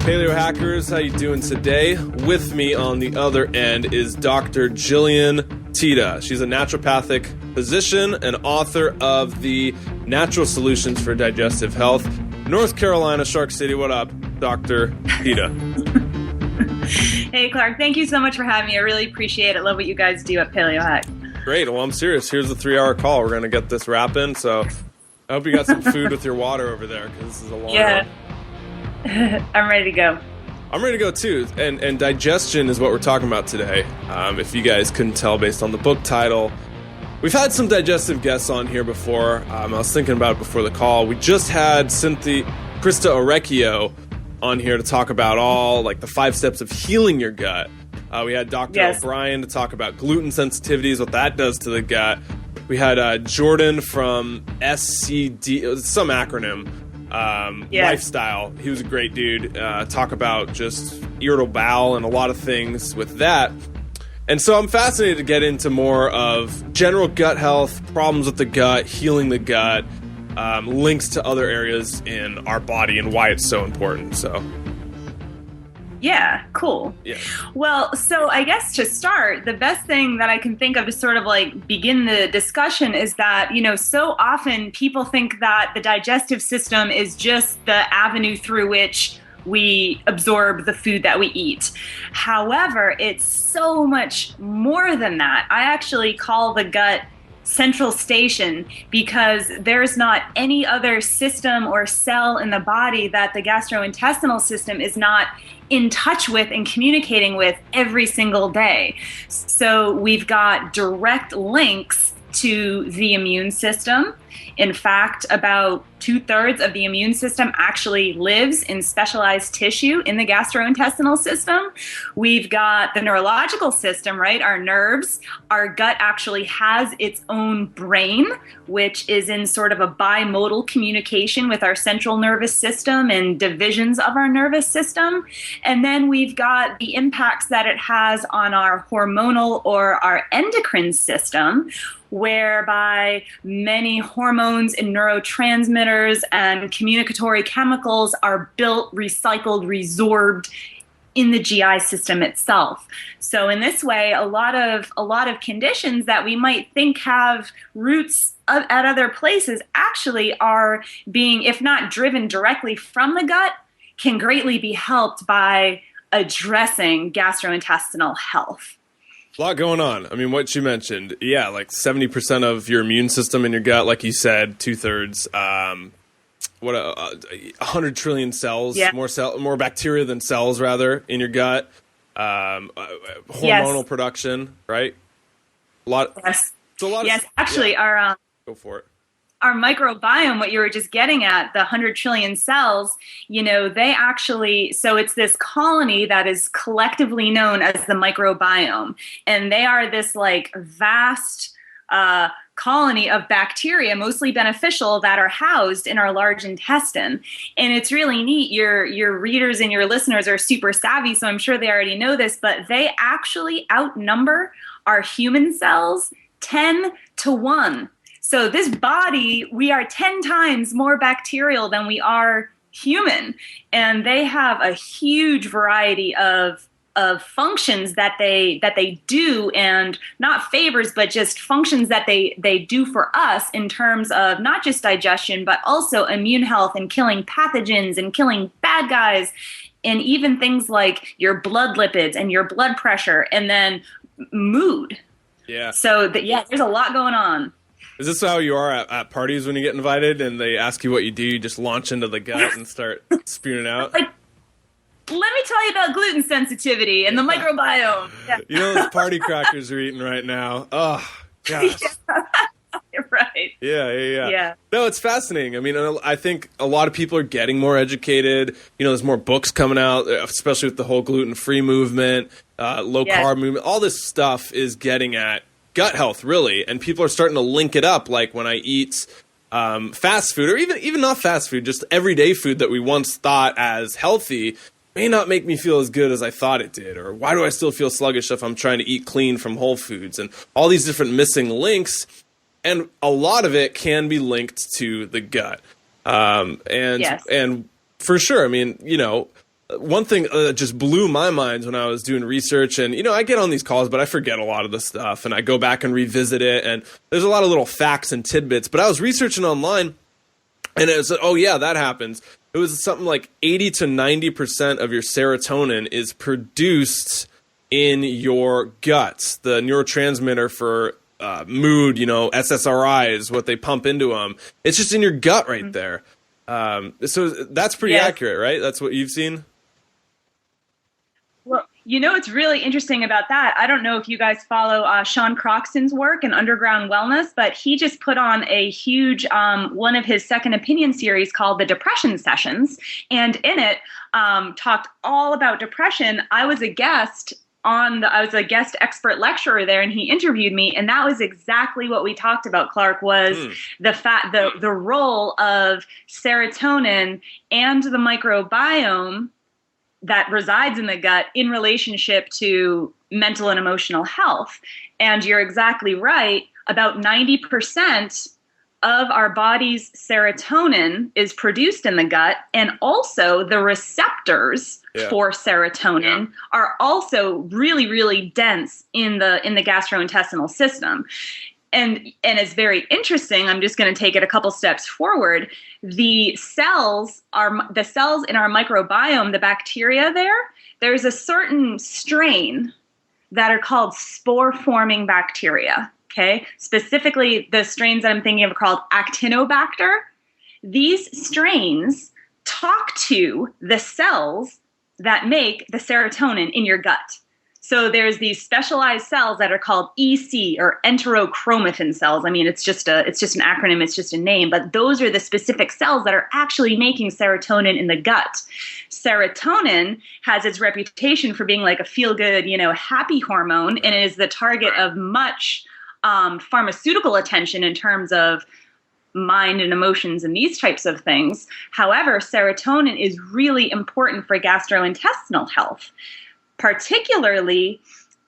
Paleo Hackers, how you doing today? With me on the other end is Dr. Jillian Teta. She's a naturopathic physician and author of the Natural Solutions for Digestive Health. North Carolina, Shark City, what up, Dr. Teta? Hey, Clark. Thank you so much for having me. I really appreciate it. Love what you guys do at Paleo Hack. Great. Well, I'm serious. Here's the 3-hour call. We're going to get this wrapping, so I hope you got some food with your water over there, because this is a long one. I'm ready to go. I'm ready to go too, and digestion is what we're talking about today. If you guys couldn't tell based on the book title, we've had some digestive guests on here before. I was thinking about it before the call. We just had Krista Orecchio on here to talk about all like the 5 steps of healing your gut. We had Dr. O'Brien to talk about gluten sensitivities, what that does to the gut. We had Jordan from SCD, some acronym. Lifestyle. He was a great dude. Talk about just irritable bowel and a lot of things with that. And so I'm fascinated to get into more of general gut health, problems with the gut, healing the gut, links to other areas in our body and why it's so important. So yeah, cool. Yeah. Well, so I guess to start, the best thing that I can think of to sort of like begin the discussion is that, so often people think that the digestive system is just the avenue through which we absorb the food that we eat. However, it's so much more than that. I actually call the gut central station because there's not any other system or cell in the body that the gastrointestinal system is not in touch with and communicating with every single day. So we've got direct links to the immune system. In fact, about 2/3 of the immune system actually lives in specialized tissue in the gastrointestinal system. We've got the neurological system, right? Our nerves. Our gut actually has its own brain, which is in sort of a bimodal communication with our central nervous system and divisions of our nervous system. And then we've got the impacts that it has on our hormonal or our endocrine system, whereby many hormones and neurotransmitters and communicatory chemicals are built, recycled, resorbed in the GI system itself. So in this way, a lot of conditions that we might think have roots at other places actually are being, if not driven directly from the gut, can greatly be helped by addressing gastrointestinal health. A lot going on. I mean, what you mentioned, like 70% of your immune system in your gut, like you said, 2/3. 100 trillion cells, more bacteria than cells, rather, in your gut. Hormonal production, right? A lot. Yes. So a lot. Yes. Actually, our go for it. Our microbiome, what you were just getting at, the 100 trillion cells, they actually, so it's this colony that is collectively known as the microbiome. And they are this like vast colony of bacteria, mostly beneficial, that are housed in our large intestine. And it's really neat. Your readers and your listeners are super savvy, so I'm sure they already know this, but they actually outnumber our human cells 10-1. So this body, we are 10 times more bacterial than we are human. And they have a huge variety of functions that they do, and not favors, but just functions that they do for us in terms of not just digestion, but also immune health and killing pathogens and killing bad guys, and even things like your blood lipids and your blood pressure, and then mood. Yeah. So there's a lot going on. Is this how you are at parties when you get invited and they ask you what you do? You just launch into the gut and start spewing out? Like, let me tell you about gluten sensitivity and the microbiome. Yeah. You know those party crackers you're eating right now? Oh, gosh. You're right. Yeah. No, it's fascinating. I mean, I think a lot of people are getting more educated. There's more books coming out, especially with the whole gluten-free movement, low-carb movement. All this stuff is getting at gut health, really, and people are starting to link it up. Like when I eat fast food, or even not fast food, just everyday food that we once thought as healthy may not make me feel as good as I thought it did, or why do I still feel sluggish if I'm trying to eat clean from Whole Foods, and all these different missing links, and a lot of it can be linked to the gut, and for sure. I mean, one thing that just blew my mind when I was doing research, and I get on these calls, but I forget a lot of the stuff, and I go back and revisit it, and there's a lot of little facts and tidbits. But I was researching online, and it was, oh yeah, that happens. It was something like 80 to 90% of your serotonin is produced in your guts, the neurotransmitter for mood. SSRI is what they pump into them. It's just in your gut right there. So that's pretty accurate, right? That's what you've seen? Well, what's really interesting about that, I don't know if you guys follow Sean Croxton's work in Underground Wellness, but he just put on a huge, one of his second opinion series called the Depression Sessions. And in it, talked all about depression. I was a guest expert lecturer there, and he interviewed me, and that was exactly what we talked about, Clark, was the role of serotonin and the microbiome that resides in the gut in relationship to mental and emotional health. And you're exactly right. About 90% of our body's serotonin is produced in the gut, and also the receptors for serotonin are also really, really dense in the gastrointestinal system. And it's very interesting. I'm just going to take it a couple steps forward. The cells in our microbiome, the bacteria there's a certain strain that are called spore-forming bacteria. Okay, specifically the strains that I'm thinking of are called Actinobacter. These strains talk to the cells that make the serotonin in your gut. So there's these specialized cells that are called EC, or enterochromatin cells. I mean, it's just an acronym, it's just a name, but those are the specific cells that are actually making serotonin in the gut. Serotonin has its reputation for being like a feel-good, happy hormone, and it is the target of much pharmaceutical attention in terms of mind and emotions and these types of things. However, serotonin is really important for gastrointestinal health. Particularly,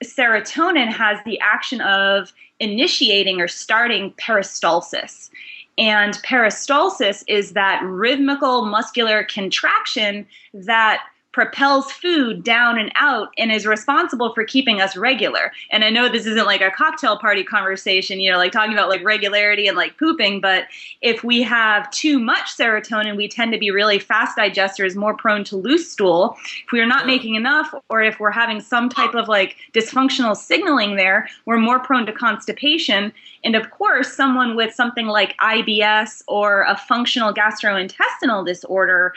serotonin has the action of initiating or starting peristalsis. And peristalsis is that rhythmical muscular contraction that propels food down and out and is responsible for keeping us regular. And I know this isn't like a cocktail party conversation, like talking about like regularity and like pooping, but if we have too much serotonin, we tend to be really fast digesters, more prone to loose stool. If we are not making enough, or if we're having some type of like dysfunctional signaling there, we're more prone to constipation. And of course, someone with something like IBS or a functional gastrointestinal disorder,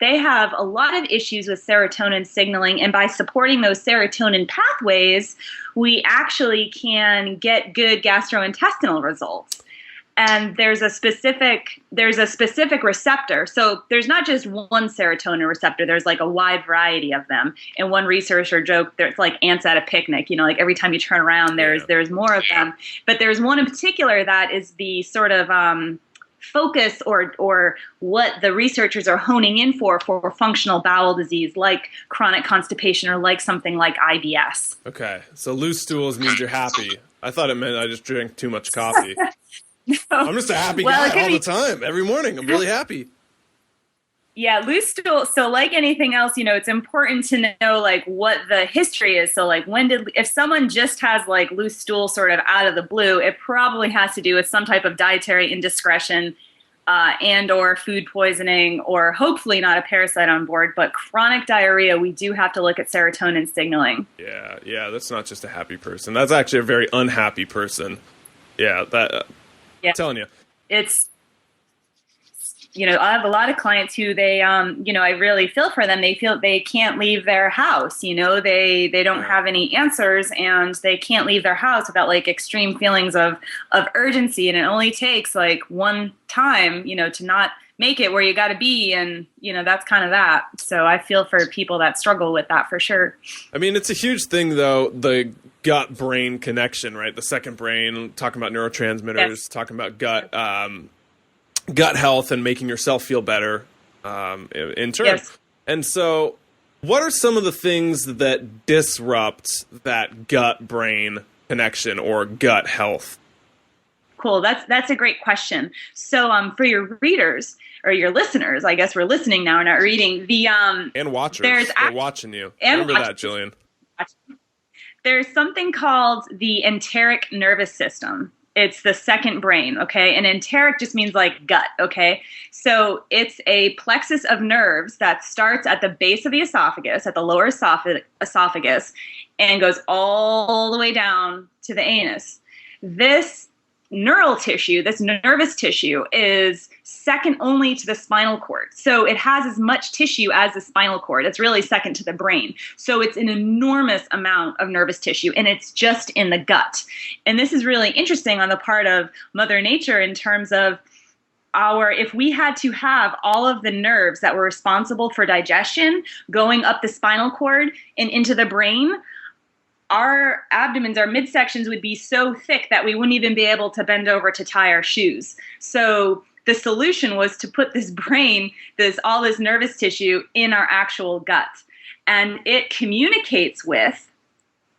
they have a lot of issues with serotonin signaling, and by supporting those serotonin pathways, we actually can get good gastrointestinal results. And there's a specific receptor. So there's not just one serotonin receptor. There's like a wide variety of them. And one researcher joked there's like ants at a picnic. Like every time you turn around, there's more of them. But there's one in particular that is the sort of focus or what the researchers are honing in for functional bowel disease like chronic constipation or like something like IBS. Okay, so loose stools means you're happy. I thought it meant I just drank too much coffee. No. I'm just a happy guy all the time. Every morning, I'm really happy. Yeah, loose stool. So like anything else, it's important to know like what the history is. So like if someone just has like loose stool sort of out of the blue, it probably has to do with some type of dietary indiscretion and or food poisoning, or hopefully not a parasite on board. But chronic diarrhea, we do have to look at serotonin signaling. Yeah, that's not just a happy person. That's actually a very unhappy person. Yeah, I'm telling you. It's I have a lot of clients who they, I really feel for them. They feel they can't leave their house. They don't have any answers, and they can't leave their house without like extreme feelings of urgency. And it only takes like one time, to not make it where you got to be. And, that's kind of that. So I feel for people that struggle with that for sure. I mean, it's a huge thing though, the gut-brain connection, right? The second brain, talking about neurotransmitters, talking about gut health and making yourself feel better in turn. Yes. And so what are some of the things that disrupt that gut-brain connection or gut health? Cool. That's a great question. So for your readers, or your listeners, I guess we're listening now, not reading, and watchers, they're watching you. Remember that, Jillian. There's something called the enteric nervous system. It's the second brain, okay? And enteric just means like gut, okay? So it's a plexus of nerves that starts at the base of the esophagus, at the lower esophagus, and goes all the way down to the anus. This neural tissue, this nervous tissue, is second only to the spinal cord. So it has as much tissue as the spinal cord. It's really second to the brain. So it's an enormous amount of nervous tissue, and it's just in the gut. And this is really interesting on the part of Mother Nature in terms of if we had to have all of the nerves that were responsible for digestion going up the spinal cord and into the brain, our abdomens, our midsections would be so thick that we wouldn't even be able to bend over to tie our shoes. So the solution was to put this brain, all this nervous tissue in our actual gut. And it communicates with,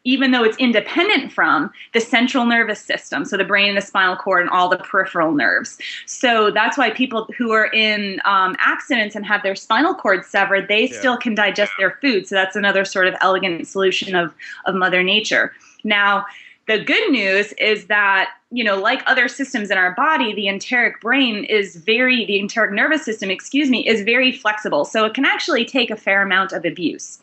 even though it's independent from, the central nervous system, so the brain and the spinal cord and all the peripheral nerves. So that's why people who are in accidents and have their spinal cord severed, they still can digest their food. So that's another sort of elegant solution of Mother Nature. Now, the good news is that, like other systems in our body, the enteric nervous system, is very flexible. So it can actually take a fair amount of abuse.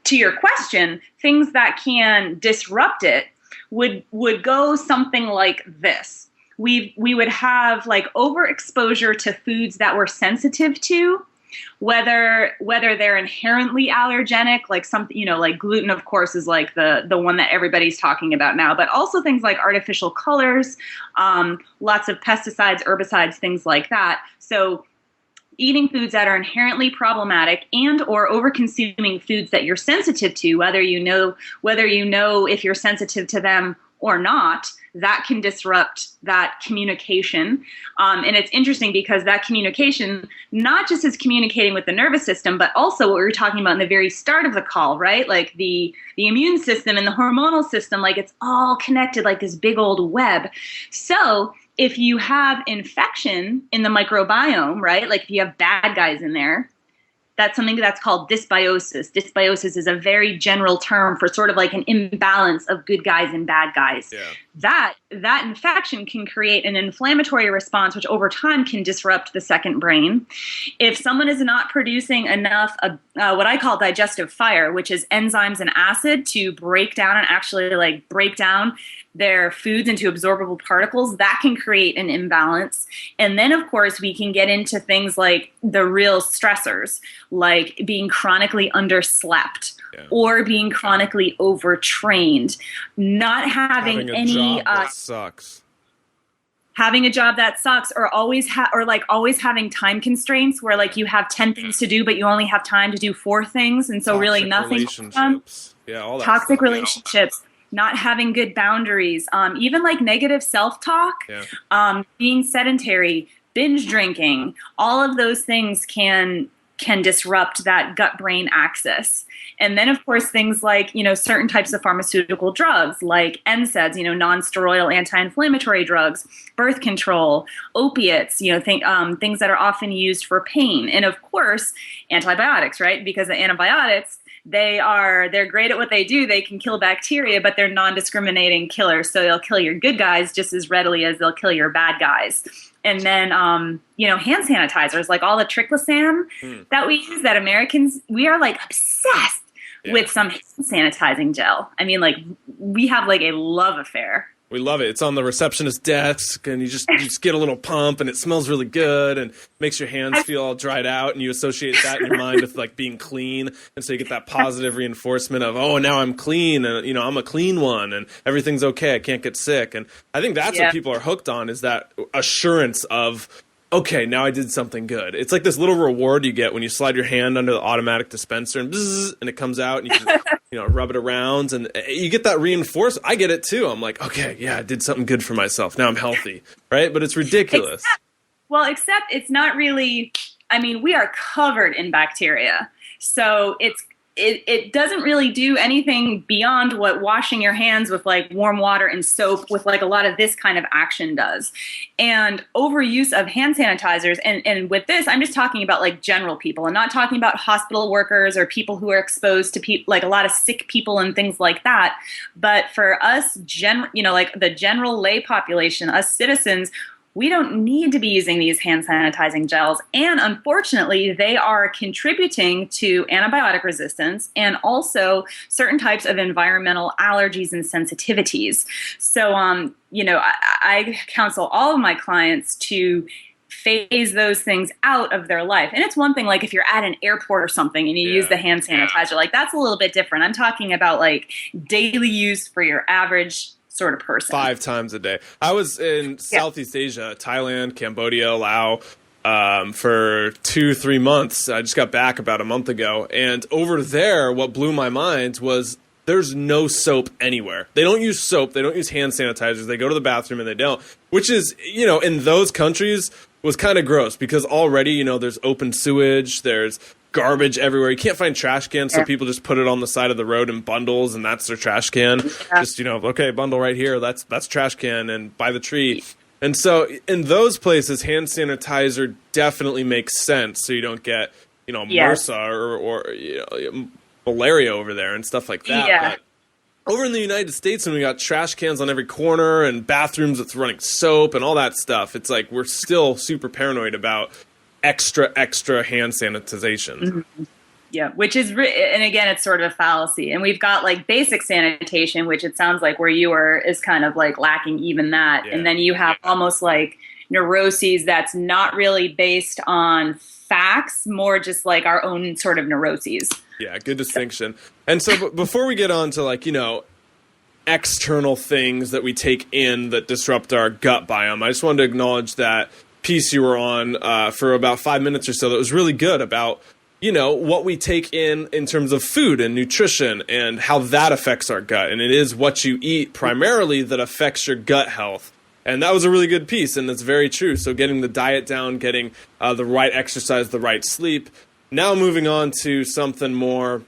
To your question, things that can disrupt it would go something like this. We would have like overexposure to foods that we're sensitive to, whether they're inherently allergenic, like something, like gluten, of course, is like the one that everybody's talking about now, but also things like artificial colors, lots of pesticides, herbicides, things like that. So eating foods that are inherently problematic and or over-consuming foods that you're sensitive to, whether you know if you're sensitive to them or not, that can disrupt that communication. And it's interesting because that communication not just is communicating with the nervous system, but also what we were talking about in the very start of the call, right? Like the immune system and the hormonal system, like it's all connected like this big old web. So if you have infection in the microbiome, right, like if you have bad guys in there, that's something that's called dysbiosis. Dysbiosis is a very general term for sort of like an imbalance of good guys and bad guys. Yeah. That infection can create an inflammatory response, which over time can disrupt the second brain. If someone is not producing enough what I call digestive fire, which is enzymes and acid to break down and actually like break down their foods into absorbable particles, that can create an imbalance. And then, of course, we can get into things like the real stressors, like being chronically underslept or being chronically overtrained, not having any that sucks. Having a job that sucks, or always having time constraints where like you have 10 things to do, but you only have time to do 4 things, and so toxic really nothing. Relationships. All that toxic stuff, relationships. Not having good boundaries, even like negative self-talk, being sedentary, binge drinking, all of those things can disrupt that gut-brain axis. And then, of course, things like, certain types of pharmaceutical drugs like NSAIDs, non-steroidal anti-inflammatory drugs, birth control, opiates, things that are often used for pain. And, of course, antibiotics, right? Because the antibiotics, they're great at what they do. They can kill bacteria, but they're non-discriminating killers. So they'll kill your good guys just as readily as they'll kill your bad guys. And then, hand sanitizers, like all the triclosan that we use, that Americans, we are like obsessed with some hand sanitizing gel. I mean, like we have like a love affair. We love it. It's on the receptionist desk, and you just get a little pump, and it smells really good, and makes your hands feel all dried out, and you associate that in your mind with like being clean, and so you get that positive reinforcement of, oh, now I'm clean, and I'm a clean one, and everything's okay. I can't get sick, and I think that's what people are hooked on, is that assurance of, okay, now I did something good. It's like this little reward you get when you slide your hand under the automatic dispenser and bzzz, and it comes out, and you can rub it around, and you get that reinforcement. I get it too. I'm like, okay, yeah, I did something good for myself. Now I'm healthy, right? But it's ridiculous. Except it's not really. I mean, we are covered in bacteria, so it's it doesn't really do anything beyond what washing your hands with like warm water and soap with like a lot of this kind of action does. And overuse of hand sanitizers, and with this, I'm just talking about like general people. I'm not talking about hospital workers or people who are exposed to like a lot of sick people and things like that. But for us, like the general lay population, us citizens, we don't need to be using these hand sanitizing gels. And unfortunately, they are contributing to antibiotic resistance and also certain types of environmental allergies and sensitivities. So, I counsel all of my clients to phase those things out of their life. And it's one thing, like if you're at an airport or something and you use the hand sanitizer, like that's a little bit different. I'm talking about like daily use for your average sort of person. 5 times a day. I was in Southeast Asia, Thailand, Cambodia, Laos, for 2-3 months. I just got back about a month ago. And over there, what blew my mind was there's no soap anywhere. They don't use soap. They don't use hand sanitizers. They go to the bathroom and they don't, which is, in those countries was kind of gross because already, there's open sewage, there's garbage everywhere. You can't find trash cans, so people just put it on the side of the road in bundles, and that's their trash can. Just, okay, bundle right here, that's trash can, and by the tree. And so in those places, hand sanitizer definitely makes sense, so you don't get, MRSA or malaria over there and stuff like that. Yeah. But over in the United States, when we got trash cans on every corner and bathrooms with running soap and all that stuff, it's like we're still super paranoid about extra hand sanitization. Mm-hmm. Yeah, which is, and again, it's sort of a fallacy. And we've got like basic sanitation, which it sounds like where you are is kind of like lacking even that. Yeah. And then you have almost like neuroses that's not really based on facts, more just like our own sort of neuroses. Yeah, good distinction. And so before we get on to like, external things that we take in that disrupt our gut biome, I just wanted to acknowledge that piece you were on for about 5 minutes or so that was really good about, what we take in terms of food and nutrition and how that affects our gut. And it is what you eat primarily that affects your gut health. And that was a really good piece, and that's very true. So getting the diet down, getting the right exercise, the right sleep. Now moving on to something more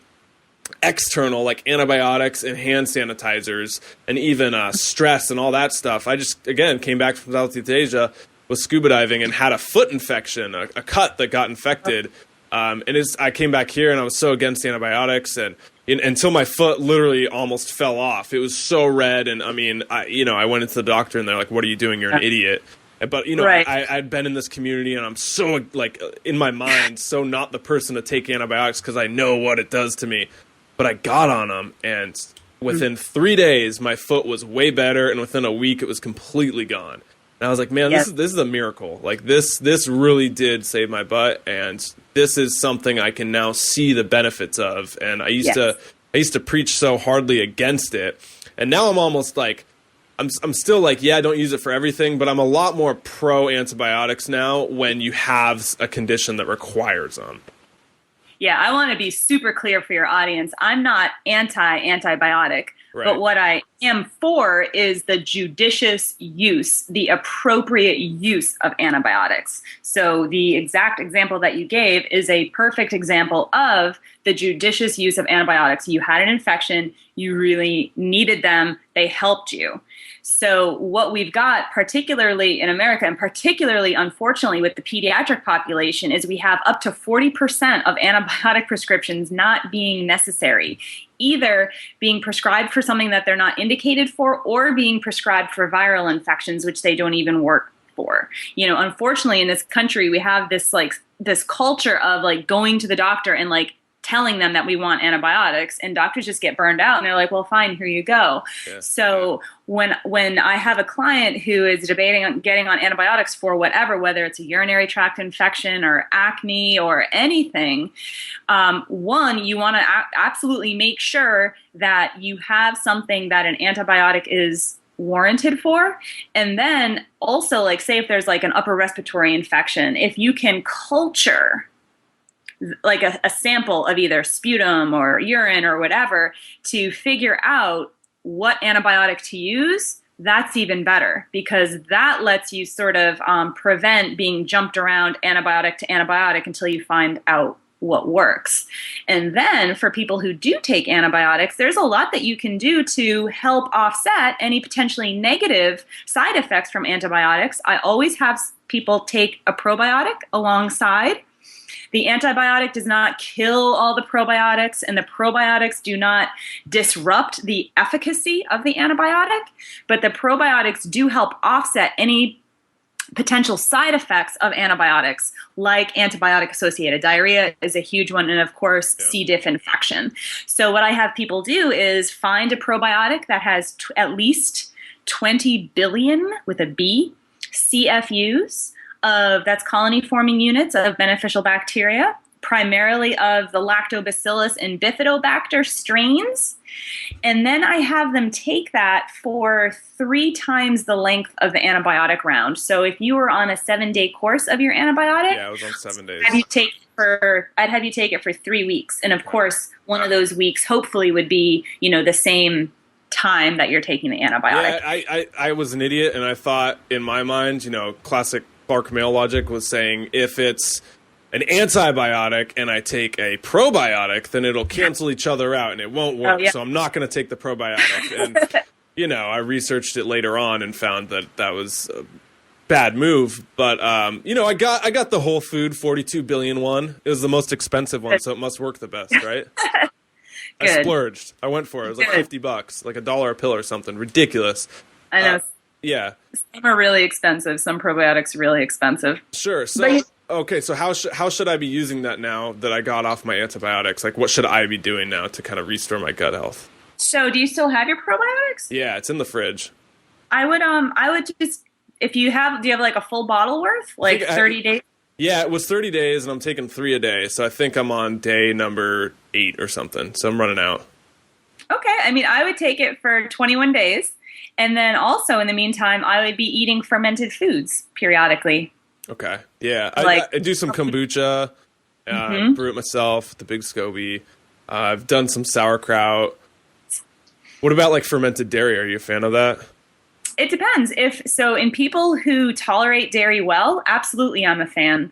external, like antibiotics and hand sanitizers and even stress and all that stuff. I just, again, came back from Southeast Asia, was scuba diving, and had a foot infection, a cut that got infected. I came back here, and I was so against antibiotics, and until my foot literally almost fell off. It was so red, and I went into the doctor, and they're like, "What are you doing? You're an idiot." But right. I'd been in this community, and I'm so like in my mind, so not the person to take antibiotics because I know what it does to me. But I got on them, and within 3 days, my foot was way better, and within a week, it was completely gone. And I was like, man, this is a miracle. Like this really did save my butt, and this is something I can now see the benefits of. And I used to preach so hardly against it, and now I'm almost like I'm still like, don't use it for everything, but I'm a lot more pro antibiotics now when you have a condition that requires them. Yeah, I want to be super clear for your audience. I'm not anti-antibiotic. Right. But what I am for is the judicious use, the appropriate use of antibiotics. So the exact example that you gave is a perfect example of the judicious use of antibiotics. You had an infection, you really needed them, they helped you. So what we've got, particularly in America, and particularly, unfortunately, with the pediatric population, is we have up to 40% of antibiotic prescriptions not being necessary, either being prescribed for something that they're not indicated for or being prescribed for viral infections, which they don't even work for. Unfortunately, in this country, we have this culture of like going to the doctor and like telling them that we want antibiotics, and doctors just get burned out and they're like, well, fine, here you go. Yeah. So when I have a client who is debating on getting on antibiotics for whatever, whether it's a urinary tract infection or acne or anything, one, you want to absolutely make sure that you have something that an antibiotic is warranted for. And then also, like, say if there's like an upper respiratory infection, if you can culture like a sample of either sputum or urine or whatever to figure out what antibiotic to use, that's even better, because that lets you sort of prevent being jumped around antibiotic to antibiotic until you find out what works. And then for people who do take antibiotics, there's a lot that you can do to help offset any potentially negative side effects from antibiotics. I always have people take a probiotic alongside. The antibiotic does not kill all the probiotics, and the probiotics do not disrupt the efficacy of the antibiotic, but the probiotics do help offset any potential side effects of antibiotics, like antibiotic-associated diarrhea is a huge one, and of course, C. diff infection. So what I have people do is find a probiotic that has at least 20 billion, with a B, CFUs, that's colony-forming units of beneficial bacteria, primarily of the lactobacillus and bifidobacter strains. And then I have them take that for 3 times the length of the antibiotic round. So if you were on a 7-day course of your antibiotic, I was on 7 days. I'd have you take it for 3 weeks. And of course, one of those weeks hopefully would be, the same time that you're taking the antibiotic. Yeah, I was an idiot, and I thought in my mind, classic Clark male logic was saying if it's an antibiotic and I take a probiotic, then it'll cancel each other out and it won't work. So I'm not going to take the probiotic. And, I researched it later on and found that was a bad move. But, I got the whole food 42 billion one. It was the most expensive one, so it must work the best, right? I splurged. I went for it. It was like $50, like $1 a pill or something. Ridiculous. I know. Yeah. Some are really expensive. Some probiotics are really expensive. Sure. So, okay. So how should I be using that now that I got off my antibiotics? Like, what should I be doing now to kind of restore my gut health? So, do you still have your probiotics? Yeah, it's in the fridge. I would just, do you have like a full bottle worth? Like 30 days? Yeah, it was 30 days and I'm taking 3 a day. So I think I'm on day number 8 or something. So I'm running out. Okay. I would take it for 21 days. And then also in the meantime, I would be eating fermented foods periodically. Okay. Yeah. I do some kombucha, brew it myself, the big SCOBY. I've done some sauerkraut. What about like fermented dairy? Are you a fan of that? It depends. In people who tolerate dairy well, absolutely I'm a fan.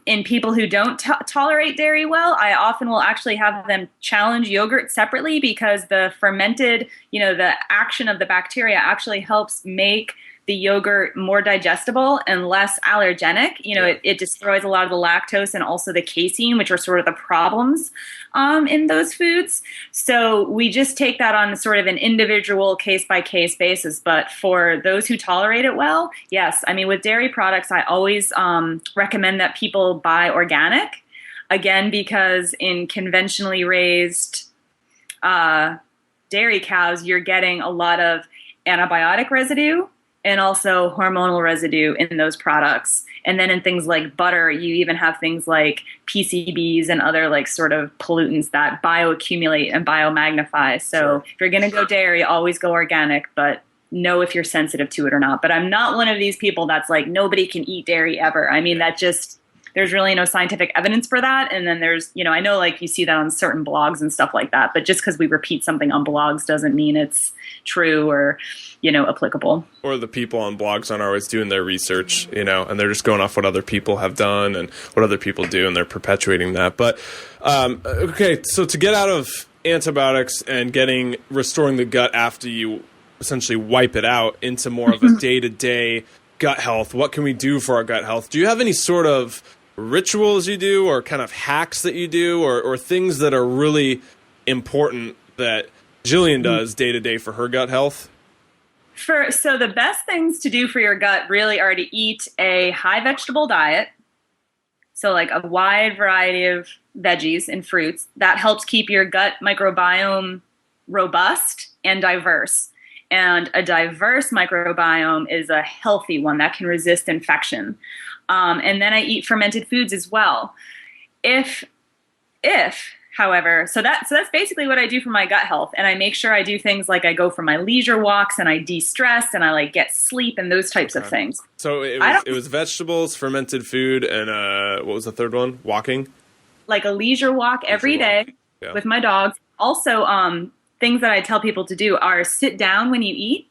In people who don't tolerate dairy well, I often will actually have them challenge yogurt separately because the fermented, the action of the bacteria actually helps make the yogurt more digestible and less allergenic. It destroys a lot of the lactose and also the casein, which are sort of the problems in those foods. So we just take that on sort of an individual case-by-case basis. But for those who tolerate it well, yes. With dairy products, I always recommend that people buy organic. Again, because in conventionally raised dairy cows, you're getting a lot of antibiotic residue and also hormonal residue in those products. And then in things like butter, you even have things like PCBs and other like sort of pollutants that bioaccumulate and biomagnify. So if you're going to go dairy, always go organic, but know if you're sensitive to it or not. But I'm not one of these people that's like, nobody can eat dairy ever. There's really no scientific evidence for that. And then there's, I know like you see that on certain blogs and stuff like that, but just because we repeat something on blogs doesn't mean it's true or, applicable. Or the people on blogs aren't always doing their research, and they're just going off what other people have done and what other people do, and they're perpetuating that. But, okay, so to get out of antibiotics and restoring the gut after you essentially wipe it out into more of a day-to-day gut health, what can we do for our gut health? Do you have any sort of rituals you do or kind of hacks that you do or things that are really important that Jillian does day to day for her gut health? So the best things to do for your gut really are to eat a high vegetable diet. So like a wide variety of veggies and fruits. That helps keep your gut microbiome robust and diverse. And a diverse microbiome is a healthy one that can resist infection. And then I eat fermented foods as well. However, so that's basically what I do for my gut health. And I make sure I do things like I go for my leisure walks and I de-stress and I like get sleep and those types of things. So it was vegetables, fermented food, and what was the third one? Walking? Like a leisure walk every day with my dogs. Also, things that I tell people to do are sit down when you eat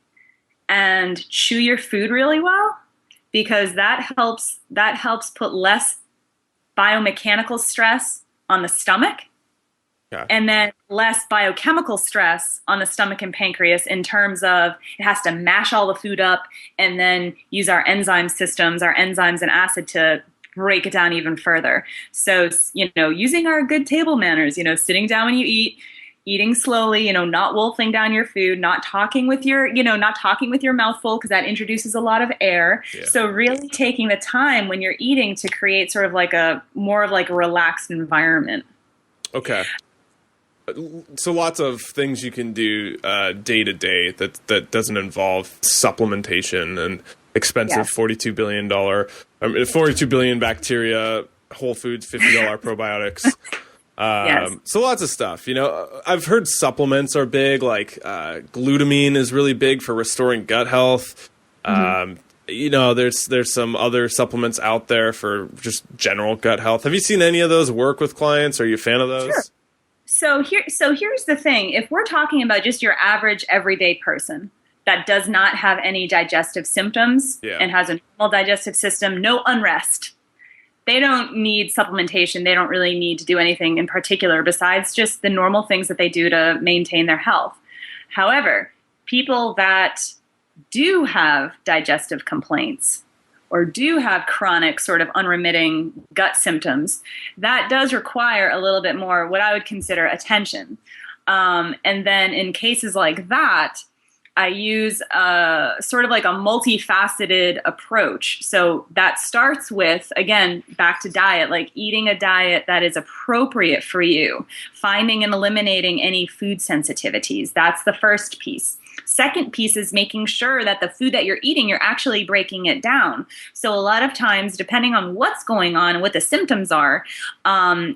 and chew your food really well, because that helps put less biomechanical stress on the stomach, Yeah. and then less biochemical stress on the stomach and pancreas in terms of it has to mash all the food up and then use our enzyme systems, our enzymes and acid to break it down even further. So, using our good table manners, sitting down when you eat, eating slowly, not wolfing down your food, not talking with your mouth full because that introduces a lot of air. Yeah. So really taking the time when you're eating to create sort of like a more of like a relaxed environment. Okay. So lots of things you can do day to day that doesn't involve supplementation and expensive $42 billion bacteria, Whole Foods $50 probiotics. So lots of stuff. I've heard supplements are big, like glutamine is really big for restoring gut health. There's some other supplements out there for just general gut health. Have you seen any of those work with clients? Are you a fan of those? Sure. So here's the thing. If we're talking about just your average everyday person that does not have any digestive symptoms and has a normal digestive system, no unrest, they don't need supplementation. They don't really need to do anything in particular besides just the normal things that they do to maintain their health. However, people that do have digestive complaints or do have chronic sort of unremitting gut symptoms, that does require a little bit more what I would consider attention. And then in cases like that, I use sort of like a multifaceted approach. So that starts with, again, back to diet, like eating a diet that is appropriate for you, finding and eliminating any food sensitivities. That's the first piece. Second piece is making sure that the food that you're eating, you're actually breaking it down. So a lot of times, depending on what's going on and what the symptoms are,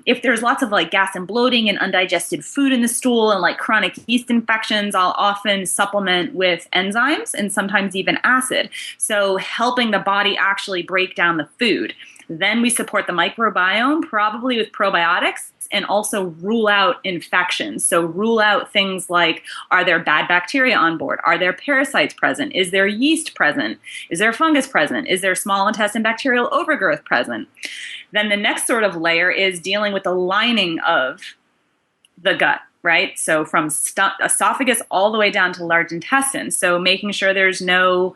if there's lots of like gas and bloating and undigested food in the stool and like chronic yeast infections, I'll often supplement with enzymes and sometimes even acid. So helping the body actually break down the food. Then we support the microbiome, probably with probiotics, and also rule out infections. So rule out things like, are there bad bacteria on board? Are there parasites present? Is there yeast present? Is there fungus present? Is there small intestine bacterial overgrowth present? Then the next sort of layer is dealing with the lining of the gut, right? So from esophagus all the way down to large intestine. So making sure there's no,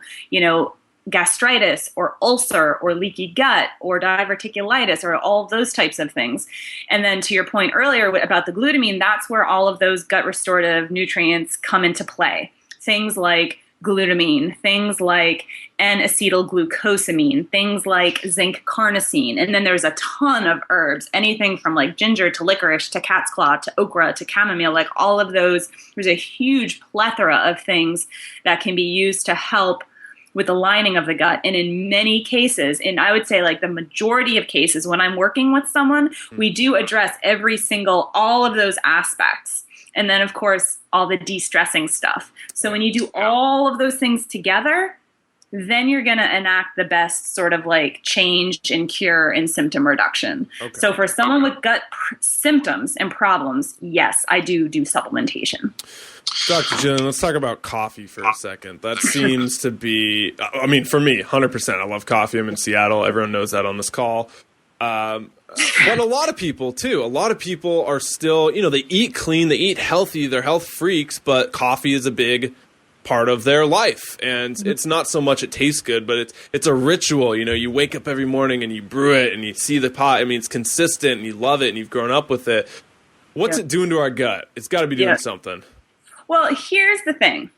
gastritis or ulcer or leaky gut or diverticulitis or all of those types of things. And then to your point earlier about the glutamine, that's where all of those gut restorative nutrients come into play. Things like glutamine, things like N-acetylglucosamine, things like zinc carnosine. And then there's a ton of herbs, anything from like ginger to licorice to cat's claw to okra to chamomile, like all of those. There's a huge plethora of things that can be used to help with the lining of the gut. And in many cases, and I would say like the majority of cases when I'm working with someone, we do address all of those aspects. And then of course, all the de-stressing stuff. So when you do all of those things together, then you're going to enact the best sort of like change and cure and symptom reduction. Okay. So for someone with gut symptoms and problems, yes, I do supplementation. Dr. Jillian, let's talk about coffee for a second. That seems to be, for me, 100%. I love coffee. I'm in Seattle. Everyone knows that on this call. But a lot of people, too. A lot of people are still, they eat clean, they eat healthy, they're health freaks, but coffee is a big part of their life. And it's not so much it tastes good, but it's a ritual. You wake up every morning and you brew it and you see the pot. It's consistent and you love it and you've grown up with it. What's it doing to our gut? It's got to be doing something. Well, here's the thing.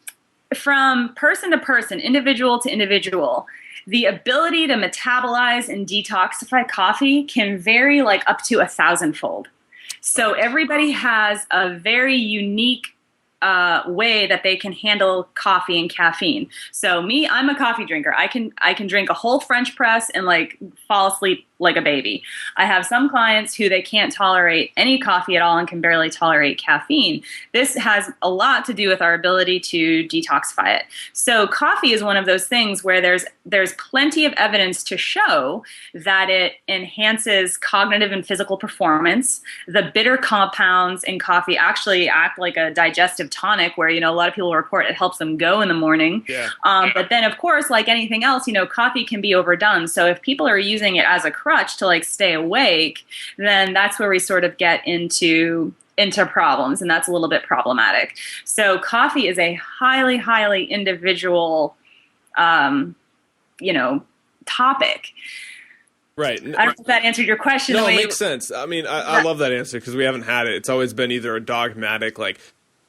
From person to person, individual to individual, the ability to metabolize and detoxify coffee can vary like up to 1,000-fold. So everybody has a very unique way that they can handle coffee and caffeine. So me, I'm a coffee drinker. I can drink a whole French press and like fall asleep like a baby. I have some clients who they can't tolerate any coffee at all and can barely tolerate caffeine. This has a lot to do with our ability to detoxify it. So coffee is one of those things where there's plenty of evidence to show that it enhances cognitive and physical performance. The bitter compounds in coffee actually act like a digestive tonic where, a lot of people report it helps them go in the morning. Yeah. But then of course, like anything else, coffee can be overdone. So if people are using it as a crutch, crutch to like stay awake, then that's where we sort of get into problems, and that's a little bit problematic. So coffee is a highly, highly individual, topic. Right. I don't know if that answered your question. No, it makes sense. I mean, I love that answer because we haven't had it. It's always been either a dogmatic, like,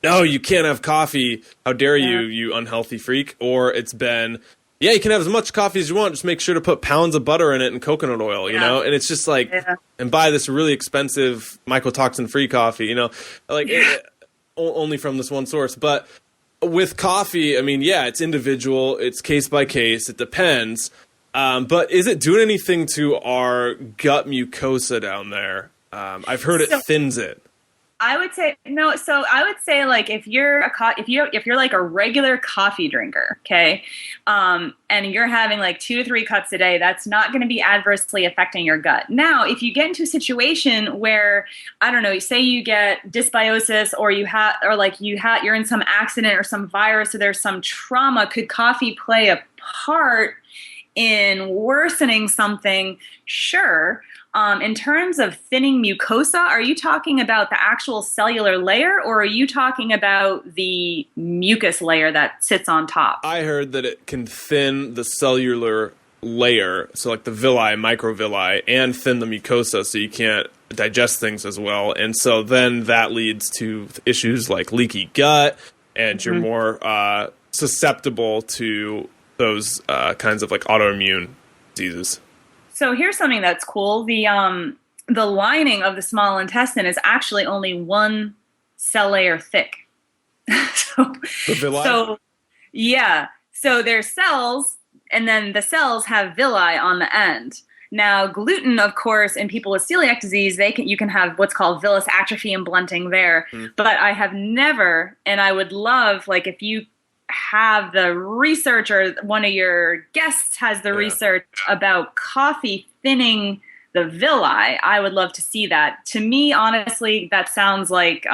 no, you can't have coffee. How dare you, you unhealthy freak? Or it's been, yeah, you can have as much coffee as you want. Just make sure to put pounds of butter in it and coconut oil, you know? And it's just like, and buy this really expensive mycotoxin-free coffee, you know? Like, only from this one source. But with coffee, I mean, yeah, it's individual. It's case by case. It depends. But is it doing anything to our gut mucosa down there? I've heard it thins it. I would say no. So I would say like if you're like a regular coffee drinker, okay, and you're having like 2 to 3 cups a day, that's not going to be adversely affecting your gut. Now, if you get into a situation where I don't know, say you get dysbiosis, or you're in some accident or some virus, or there's some trauma, could coffee play a part in worsening something? Sure. In terms of thinning mucosa, are you talking about the actual cellular layer, or are you talking about the mucus layer that sits on top? I heard that it can thin the cellular layer, so like the villi, microvilli, and thin the mucosa so you can't digest things as well. And so then that leads to issues like leaky gut, and you're more susceptible to those kinds of like autoimmune diseases. So here's something that's cool. The lining of the small intestine is actually only 1 cell layer thick. The villi? So yeah. So there's cells, and then the cells have villi on the end. Now, gluten, of course, in people with celiac disease, you can have what's called villous atrophy and blunting there. But I have never, and I would love, like, if you have the research, or one of your guests has the research about coffee thinning the villi, I would love to see that. To me, honestly, that sounds like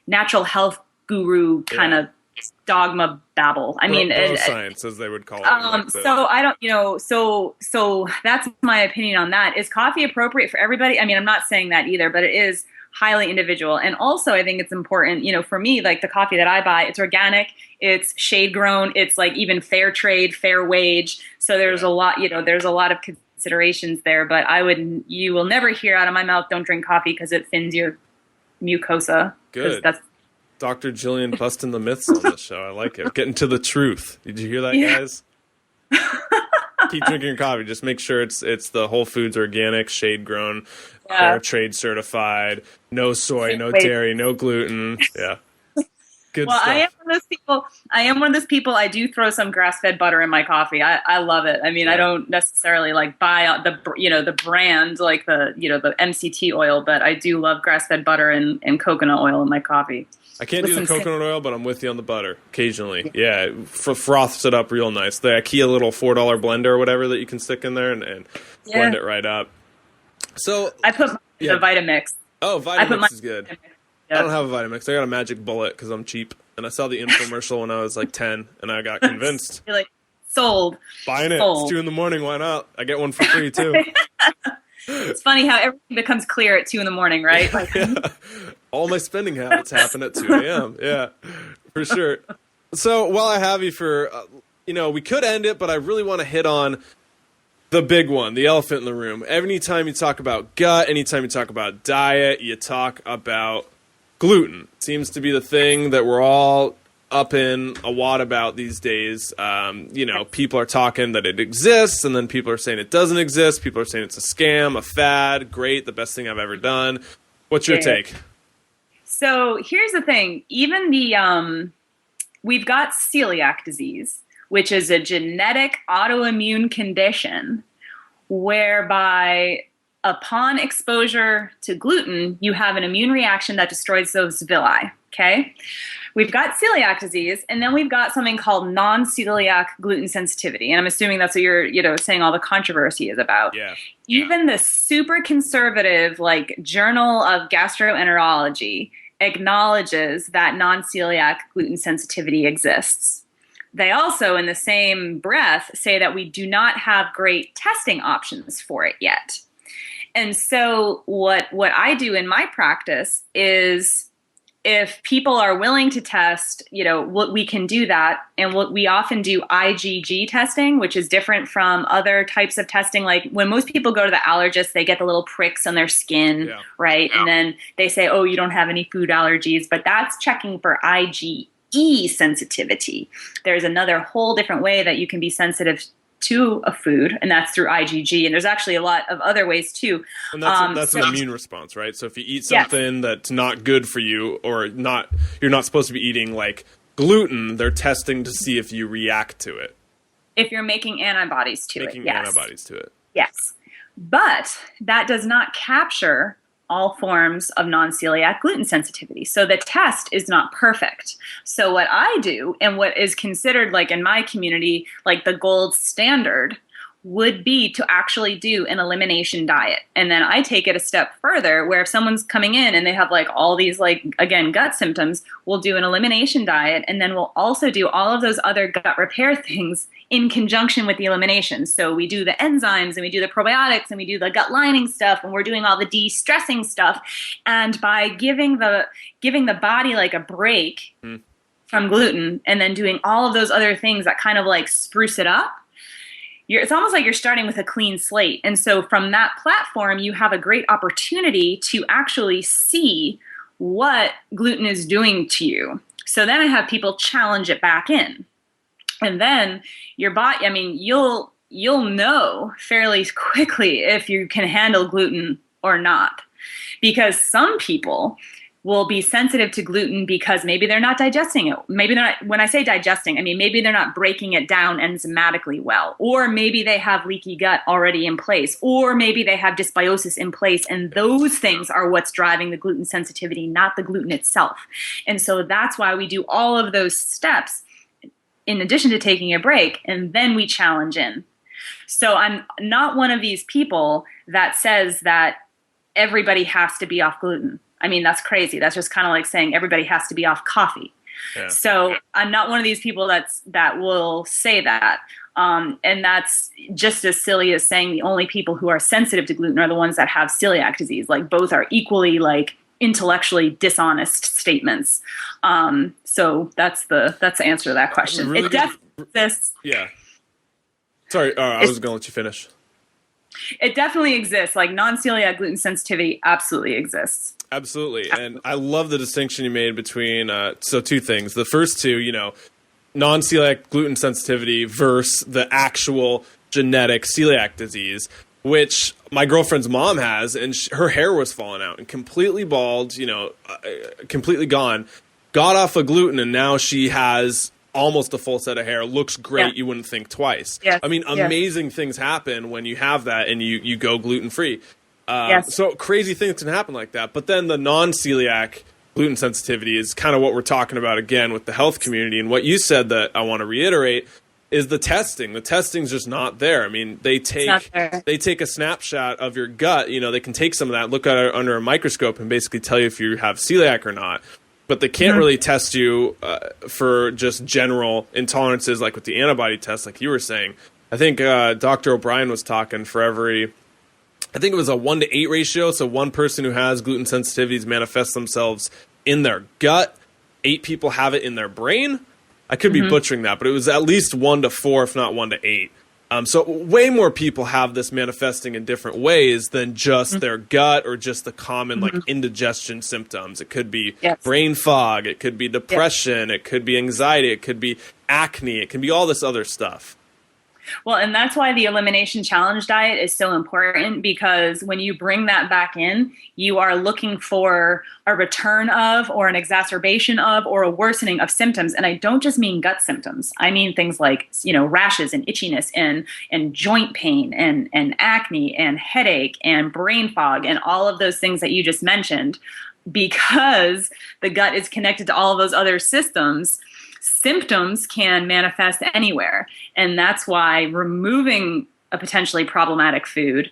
natural health guru kind of dogma babble. I mean, science, as they would call it. So I don't, so that's my opinion on that. Is coffee appropriate for everybody? I mean, I'm not saying that either, but it is highly individual. And also I think it's important, for me, like the coffee that I buy, it's organic, it's shade grown, it's like even fair trade, fair wage. So there's a lot, there's a lot of considerations there, but you will never hear out of my mouth, don't drink coffee because it thins your mucosa. Good. That's Dr. Jillian busting the myths on this show. I like it. Getting to the truth. Did you hear that, guys? Keep drinking your coffee. Just make sure it's the Whole Foods organic, shade grown, fair trade certified, no soy, no dairy, no gluten. Yeah. Good stuff. I am one of those people. I do throw some grass-fed butter in my coffee. I love it. I mean, I don't necessarily like buy the brand, like the MCT oil, but I do love grass-fed butter and coconut oil in my coffee. I can't do the coconut oil, but I'm with you on the butter occasionally. Yeah, froths it up real nice. The IKEA little $4 blender or whatever that you can stick in there and blend it right up. So I put the Vitamix. Oh, Vitamix is good. Yep. I don't have a Vitamix. I got a Magic Bullet because I'm cheap. And I saw the infomercial when I was like 10, and I got convinced. You're like, sold. Buying it. Sold. It's 2 a.m. Why not? I get one for free, too. It's funny how everything becomes clear at 2 a.m, right? Like, all my spending habits happen at 2 a.m. Yeah, for sure. So while I have you for, we could end it, but I really want to hit on the big one, the elephant in the room. Anytime you talk about gut, anytime you talk about diet, you talk about gluten. It seems to be the thing that we're all up in a wad about these days. People are talking that it exists, and then people are saying it doesn't exist. People are saying it's a scam, a fad, great, the best thing I've ever done. What's your take? So here's the thing. Even we've got celiac disease, which is a genetic autoimmune condition whereby upon exposure to gluten, you have an immune reaction that destroys those villi, okay? We've got celiac disease, and then we've got something called non-celiac gluten sensitivity. And I'm assuming that's what you're saying all the controversy is about. Yeah. Even the super conservative, like, Journal of Gastroenterology acknowledges that non-celiac gluten sensitivity exists. They also, in the same breath, say that we do not have great testing options for it yet. And so what I do in my practice is, if people are willing to test, what we can do that. And what we often do IgG testing, which is different from other types of testing. Like when most people go to the allergist, they get the little pricks on their skin, right? And then they say, oh, you don't have any food allergies, but that's checking for IgE sensitivity. There's another whole different way that you can be sensitive to a food, and that's through IgG. And there's actually a lot of other ways too. And that's an immune response, right? So if you eat something that's not good for you, or you're not supposed to be eating like gluten, they're testing to see if you react to it. If you're making antibodies to it, yes. Antibodies to it. Yes. But that does not capture all forms of non-celiac gluten sensitivity. So the test is not perfect. So what I do, and what is considered, like in my community, like the gold standard, would be to actually do an elimination diet. And then I take it a step further, where if someone's coming in and they have like all these, like, again, gut symptoms, we'll do an elimination diet. And then we'll also do all of those other gut repair things in conjunction with the elimination. So we do the enzymes, and we do the probiotics, and we do the gut lining stuff, and we're doing all the de-stressing stuff. And by giving the body like a break from gluten, and then doing all of those other things that kind of like spruce it up, it's almost like you're starting with a clean slate. And so from that platform, you have a great opportunity to actually see what gluten is doing to you. So then I have people challenge it back in. And then your body, you'll know fairly quickly if you can handle gluten or not. Because some people will be sensitive to gluten because maybe they're not digesting it. Maybe they're not, when I say digesting, I mean maybe they're not breaking it down enzymatically well, or maybe they have leaky gut already in place, or maybe they have dysbiosis in place, and those things are what's driving the gluten sensitivity, not the gluten itself. And so that's why we do all of those steps in addition to taking a break, and then we challenge in. So I'm not one of these people that says that everybody has to be off gluten. I mean, that's crazy. That's just kind of like saying everybody has to be off coffee. Yeah. So I'm not one of these people that will say that. And that's just as silly as saying the only people who are sensitive to gluten are the ones that have celiac disease. Like, both are equally like intellectually dishonest statements. So that's the answer to that question. Really it definitely exists. Yeah. Sorry, I was going to let you finish. It definitely exists. Like, non-celiac gluten sensitivity absolutely exists. Absolutely. And I love the distinction you made between, so two things. The first two, non-celiac gluten sensitivity versus the actual genetic celiac disease, which my girlfriend's mom has, and her hair was falling out and completely bald, completely gone, got off of gluten, and now she has almost a full set of hair, looks great. Yeah. You wouldn't think twice. Yes. I mean, amazing things happen when you have that and you go gluten-free. Yes. So crazy things can happen like that. But then the non-celiac gluten sensitivity is kind of what we're talking about again with the health community. And what you said that I want to reiterate is the testing. The testing's just not there. I mean, they take a snapshot of your gut. They can take some of that, look at it under a microscope, and basically tell you if you have celiac or not. But they can't really test you for just general intolerances, like with the antibody test, like you were saying. I think Dr. O'Brien was talking for every, I think it was a 1-to-8 ratio. So one person who has gluten sensitivities manifests themselves in their gut. 8 people have it in their brain. I could be butchering that, but it was at least 1-to-4, if not 1-to-8. So way more people have this manifesting in different ways than just their gut or just the common like indigestion symptoms. It could be brain fog. It could be depression. It could be anxiety. It could be acne. It can be all this other stuff. Well, and that's why the elimination challenge diet is so important, because when you bring that back in, you are looking for a return of, or an exacerbation of, or a worsening of symptoms. And I don't just mean gut symptoms. I mean things like, rashes and itchiness and joint pain and acne and headache and brain fog and all of those things that you just mentioned, because the gut is connected to all of those other systems. Symptoms can manifest anywhere. And that's why removing a potentially problematic food,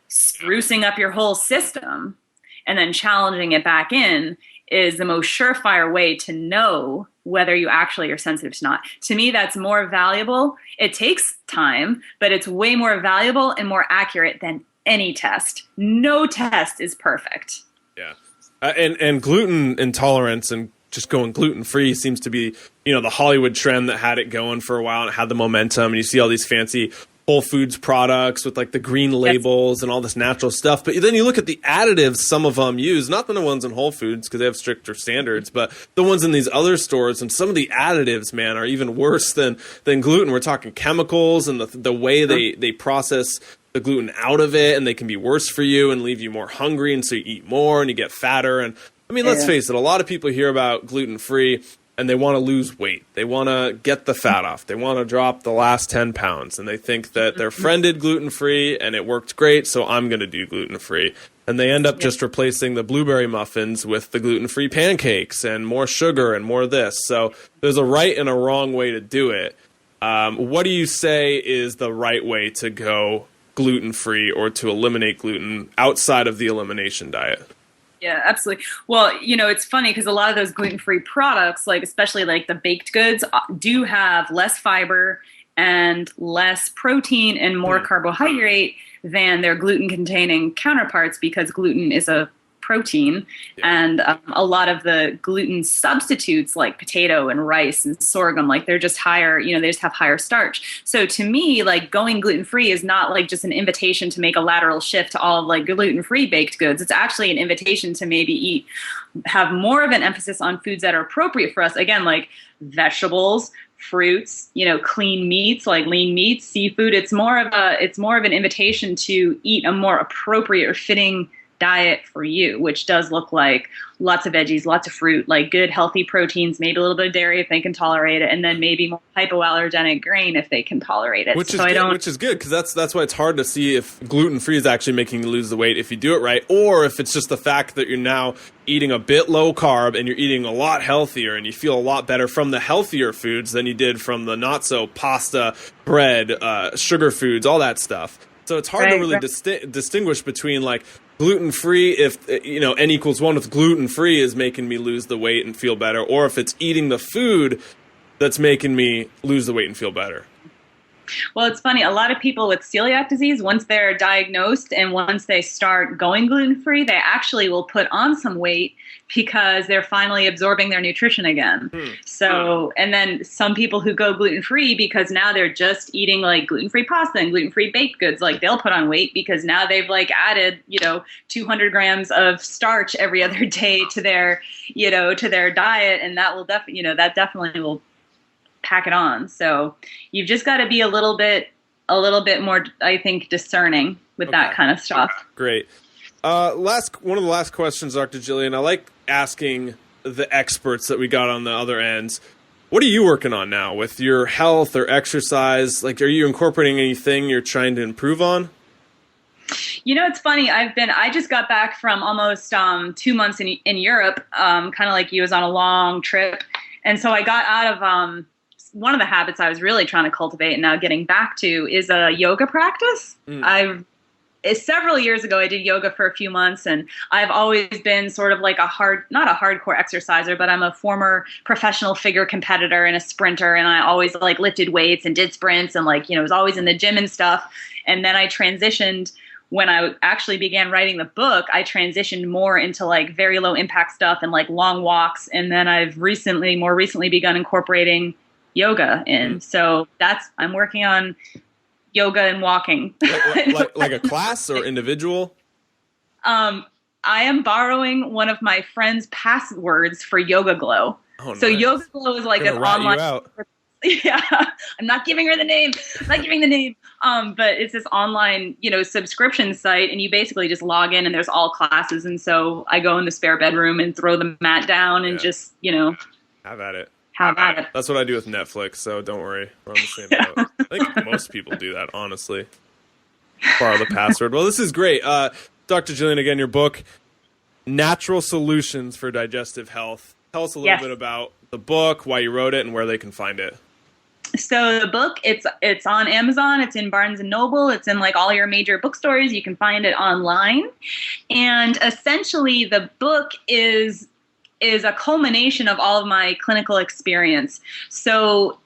sprucing up your whole system, and then challenging it back in is the most surefire way to know whether you actually are sensitive to not. To me, that's more valuable. It takes time, but it's way more valuable and more accurate than any test. No test is perfect. Yeah. And gluten intolerance and just going gluten-free seems to be, the Hollywood trend that had it going for a while and it had the momentum. And you see all these fancy Whole Foods products with like the green labels and all this natural stuff. But then you look at the additives some of them use, not the ones in Whole Foods because they have stricter standards, but the ones in these other stores. And some of the additives, man, are even worse than gluten. We're talking chemicals and the way they process the gluten out of it, and they can be worse for you and leave you more hungry. And so you eat more and you get fatter. And I mean, let's face it, a lot of people hear about gluten-free and they want to lose weight. They want to get the fat off. They want to drop the last 10 pounds. And they think that their friend did gluten-free and it worked great, so I'm going to do gluten-free. And they end up just replacing the blueberry muffins with the gluten-free pancakes and more sugar and more this. So there's a right and a wrong way to do it. What do you say is the right way to go gluten-free or to eliminate gluten outside of the elimination diet? Yeah, absolutely. Well, it's funny because a lot of those gluten-free products, like especially like the baked goods, do have less fiber and less protein and more carbohydrate than their gluten-containing counterparts because gluten is a protein. And a lot of the gluten substitutes like potato and rice and sorghum, like they're just higher, they just have higher starch. So to me, like going gluten-free is not like just an invitation to make a lateral shift to all of like gluten-free baked goods. It's actually an invitation to maybe have more of an emphasis on foods that are appropriate for us. Again, like vegetables, fruits, clean meats, like lean meats, seafood. It's more of an invitation to eat a more appropriate or fitting diet for you, which does look like lots of veggies, lots of fruit, like good healthy proteins, maybe a little bit of dairy if they can tolerate it, and then maybe more hypoallergenic grain if they can tolerate it. Which is good because that's why it's hard to see if gluten-free is actually making you lose the weight if you do it right, or if it's just the fact that you're now eating a bit low carb and you're eating a lot healthier and you feel a lot better from the healthier foods than you did from the not so pasta, bread, sugar foods, all that stuff. So it's hard to really distinguish between like gluten-free, if N equals 1 with gluten-free is making me lose the weight and feel better, or if it's eating the food that's making me lose the weight and feel better. Well, it's funny. A lot of people with celiac disease, once they're diagnosed and once they start going gluten-free, they actually will put on some weight because they're finally absorbing their nutrition again. So, and then some people who go gluten-free because now they're just eating like gluten-free pasta and gluten-free baked goods, like they'll put on weight because now they've like added, 200 grams of starch every other day to their, to their diet. And that will definitely, that definitely will pack it on. So you've just got to be a little bit more, I think, discerning with that kind of stuff. Great. One of the last questions, Dr. Jillian, I like asking the experts that we got on the other ends. What are you working on now with your health or exercise? Like, are you incorporating anything you're trying to improve on? It's funny. I just got back from almost 2 months in Europe, kind of like you. Was on a long trip. And so I got out of, one of the habits I was really trying to cultivate and now getting back to is a yoga practice. Several years ago, I did yoga for a few months, and I've always been sort of like not a hardcore exerciser, but I'm a former professional figure competitor and a sprinter, and I always like lifted weights and did sprints and was always in the gym and stuff. And then I transitioned when I actually began writing the book. I transitioned more into like very low impact stuff and like long walks, and then I've more recently begun incorporating yoga in. So I'm working on yoga and walking. like a class or individual? I am borrowing one of my friend's passwords for Yoga Glow. Oh, nice. So Yoga Glow is like an online. Yeah, I'm not giving her the name. But it's this online, subscription site, and you basically just log in and there's all classes. And so I go in the spare bedroom and throw the mat down and just, have at it. That's what I do with Netflix, so don't worry. We're on the same boat. I think most people do that, honestly. Borrow the password. Well, this is great. Dr. Jillian, again, your book, Natural Solutions for Digestive Health. Tell us a little bit about the book, why you wrote it, and where they can find it. So the book, it's on Amazon, it's in Barnes & Noble, it's in like all your major bookstores. You can find it online. And essentially the book is is a culmination of all of my clinical experience. So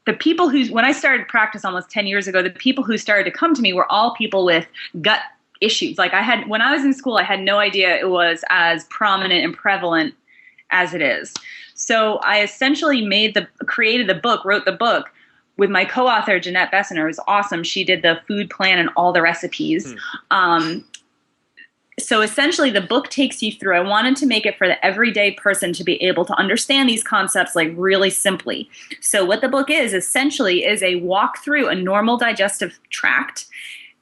the people when I started practice almost 10 years ago, the people who started to come to me were all people with gut issues. Like when I was in school, I had no idea it was as prominent and prevalent as it is. So I essentially created the book, wrote the book with my co-author, Jeanette Bessner. It was awesome. She did the food plan and all the recipes. So essentially the book takes you through, I wanted to make it for the everyday person to be able to understand these concepts like really simply. So what the book is essentially is a walk through a normal digestive tract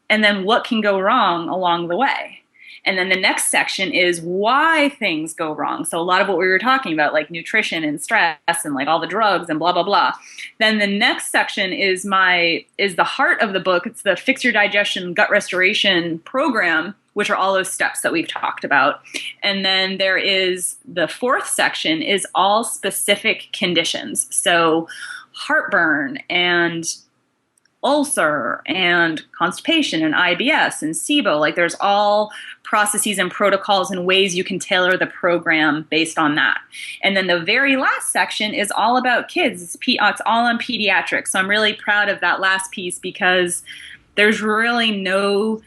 and then what can go wrong along the way. And then the next section is why things go wrong. So a lot of what we were talking about, like nutrition and stress and like all the drugs and blah, blah, blah. Then the next section is the heart of the book. It's the Fix Your Digestion Gut Restoration program, which are all those steps that we've talked about. And then there is the fourth section is all specific conditions. So heartburn and ulcer and constipation and IBS and SIBO. Like there's all processes and protocols and ways you can tailor the program based on that. And then the very last section is all about kids. It's all on pediatrics. So I'm really proud of that last piece because there's really no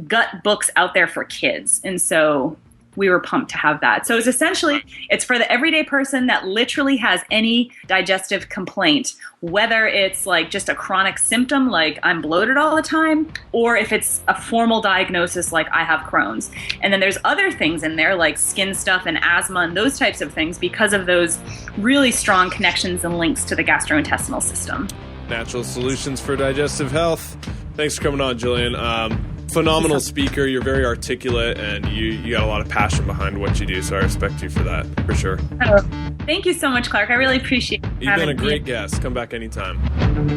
gut books out there for kids. And so we were pumped to have that. So it's for the everyday person that literally has any digestive complaint, whether it's like just a chronic symptom, like I'm bloated all the time, or if it's a formal diagnosis, like I have Crohn's. And then there's other things in there like skin stuff and asthma and those types of things because of those really strong connections and links to the gastrointestinal system. Natural solutions for digestive health. Thanks for coming on, Jillian. Phenomenal speaker. You're very articulate and you got a lot of passion behind what you do. So I respect you for that, for sure. Oh, thank you so much, Clark. I really appreciate it. You've been a great guest. Come back anytime.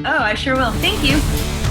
Oh, I sure will. Thank you.